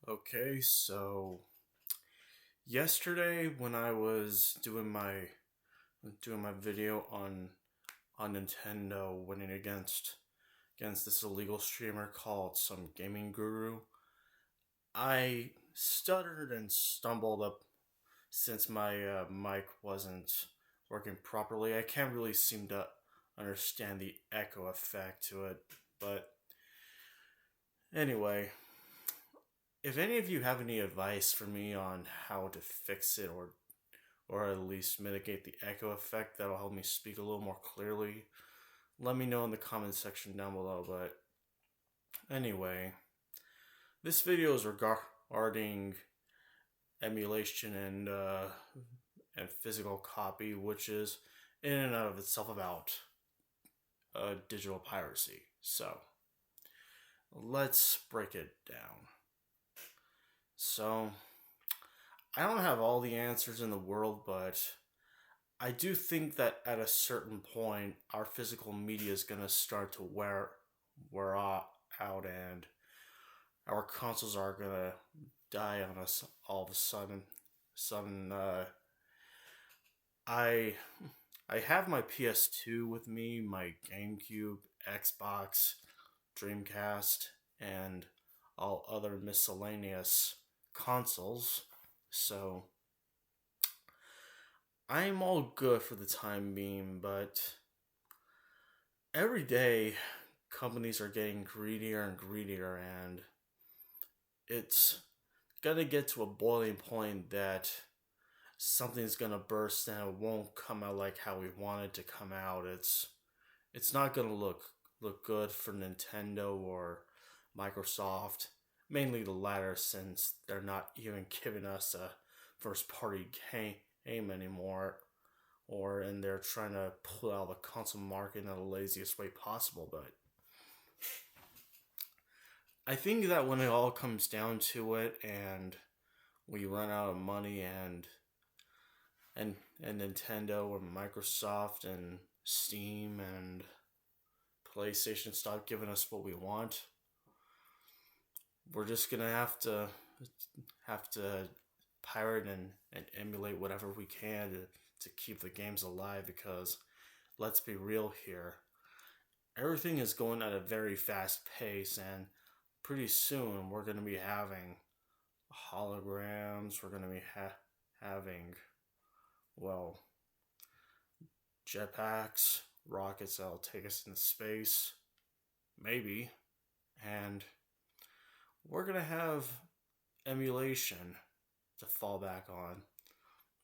Okay, so yesterday when I was doing my video on Nintendo winning against this illegal streamer called some gaming guru, I stuttered and stumbled up since my mic wasn't working properly. I can't really seem to understand the echo effect to it, but anyway, if any of you have any advice for me on how to fix it or at least mitigate the echo effect that'll help me speak a little more clearly, let me know in the comment section down below. But anyway, this video is regarding emulation and physical copy, which is in and of itself about digital piracy. So let's break it down. So I don't have all the answers in the world, but I do think that at a certain point, our physical media is gonna start to wear out, and our consoles are gonna die on us all of a sudden. I I have my PS2 with me, my GameCube, Xbox, Dreamcast, and all other miscellaneous consoles. So I'm all good for the time being, but every day companies are getting greedier and greedier, and it's gonna get to a boiling point that something's gonna burst and it won't come out like how we want it to come out. It's not gonna look good for Nintendo or Microsoft, mainly the latter, since they're not even giving us a first party game anymore, and they're trying to pull out the console market in the laziest way possible. But I think that when it all comes down to it, and we run out of money, and Nintendo or Microsoft and Steam and PlayStation stop giving us what we want, we're just gonna have to pirate and emulate whatever we can to keep the games alive, because let's be real here, everything is going at a very fast pace, and pretty soon we're going to be having holograms, we're going to be having, well, jetpacks, rockets that'll take us into space, maybe, and we're going to have emulation to fall back on.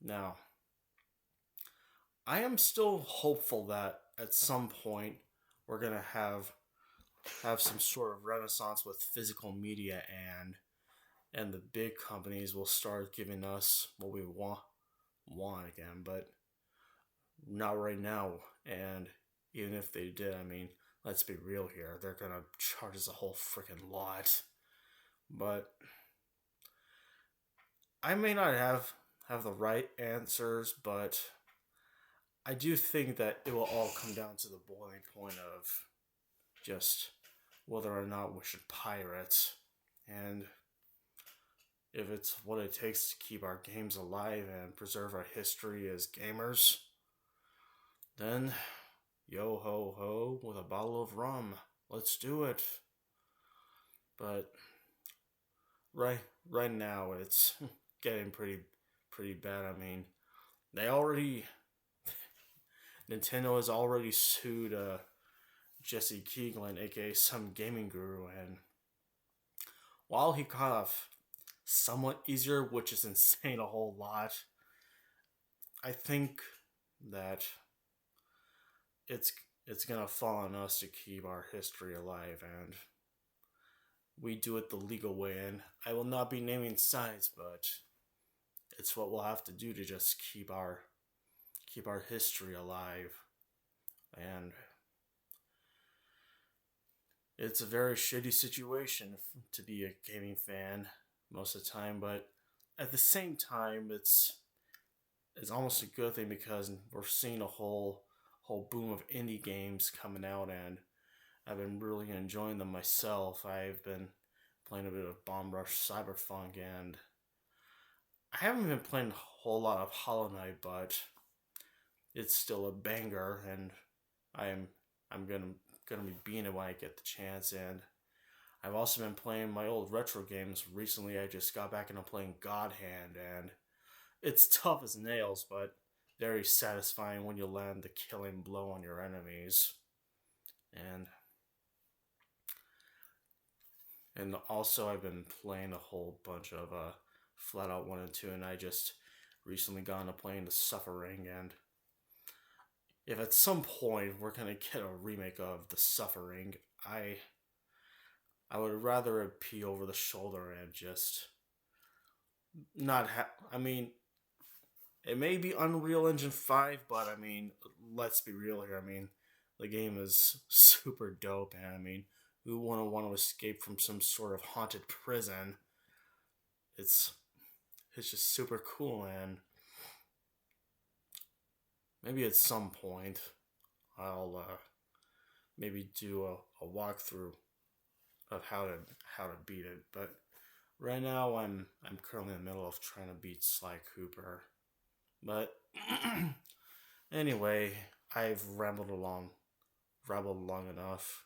Now, I am still hopeful that at some point we're going to have some sort of renaissance with physical media, and the big companies will start giving us what we want again, but not right now. And even if they did, I mean, let's be real here, they're gonna charge us a whole freaking lot. But I may not have the right answers, but I do think that it will all come down to the boiling point of just whether or not we should pirate, and if it's what it takes to keep our games alive and preserve our history as gamers, then yo ho ho with a bottle of rum, let's do it. But right now it's getting pretty bad. I mean, they already Nintendo has already sued Jesse Keeglin, aka some gaming guru, and while he got off somewhat easier, which is insane a whole lot, I think that it's gonna fall on us to keep our history alive, and we do it the legal way. And I will not be naming sides, but it's what we'll have to do to just keep our history alive. And it's a very shitty situation to be a gaming fan most of the time, but at the same time, it's almost a good thing, because we're seeing a whole boom of indie games coming out, and I've been really enjoying them myself. I've been playing a bit of Bomb Rush Cyberpunk, and I haven't been playing a whole lot of Hollow Knight, but it's still a banger, and I'm I'm gonna be beating it when I get the chance. And I've also been playing my old retro games. Recently, I just got back into playing God Hand, and it's tough as nails, but very satisfying when you land the killing blow on your enemies. And and also I've been playing a whole bunch of Flat Out 1 and 2, and I just recently got into playing The Suffering. And if at some point we're gonna get a remake of The Suffering, I would rather it be over the shoulder and just not have. I mean, it may be Unreal Engine 5, but I mean, let's be real here. I mean, the game is super dope, and I mean, who wouldn't want to escape from some sort of haunted prison? It's it's just super cool, and maybe at some point I'll maybe do a walkthrough of how to beat it. But right now I'm currently in the middle of trying to beat Sly Cooper. But anyway, I've rambled long enough.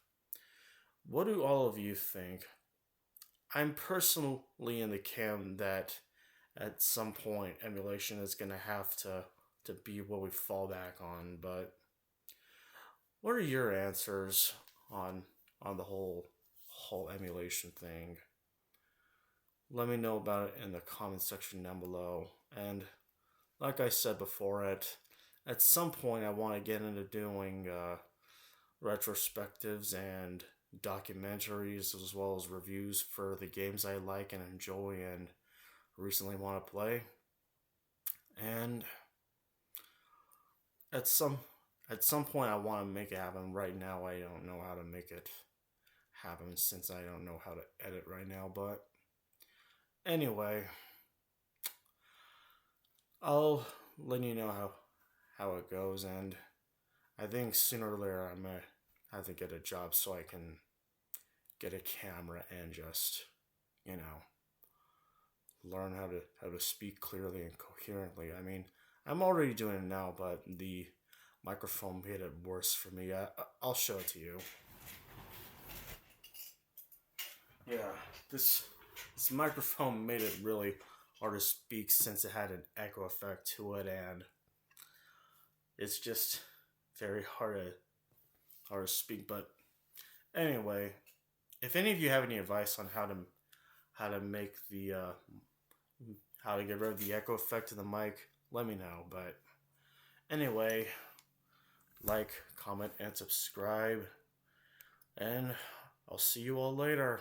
What do all of you think? I'm personally in the camp that at some point emulation is gonna have to be what we fall back on. But what are your answers on the whole emulation thing? Let me know about it in the comment section down below. And like I said before, at some point I want to get into doing retrospectives and documentaries as well as reviews for the games I like and enjoy and recently want to play. And at some point I want to make it happen. Right now I don't know how to make it happen since I don't know how to edit right now. But anyway, I'll let you know how it goes, and I think sooner or later I'm gonna have to get a job so I can get a camera and just, you know, learn how to speak clearly and coherently. I mean, I'm already doing it now, but the microphone made it worse for me. I'll show it to you. Yeah, this microphone made it really hard to speak since it had an echo effect to it, and it's just very hard to speak. But anyway, if any of you have any advice on how to make the how to get rid of the echo effect of the mic, let me know. But anyway, like, comment, and subscribe, and I'll see you all later.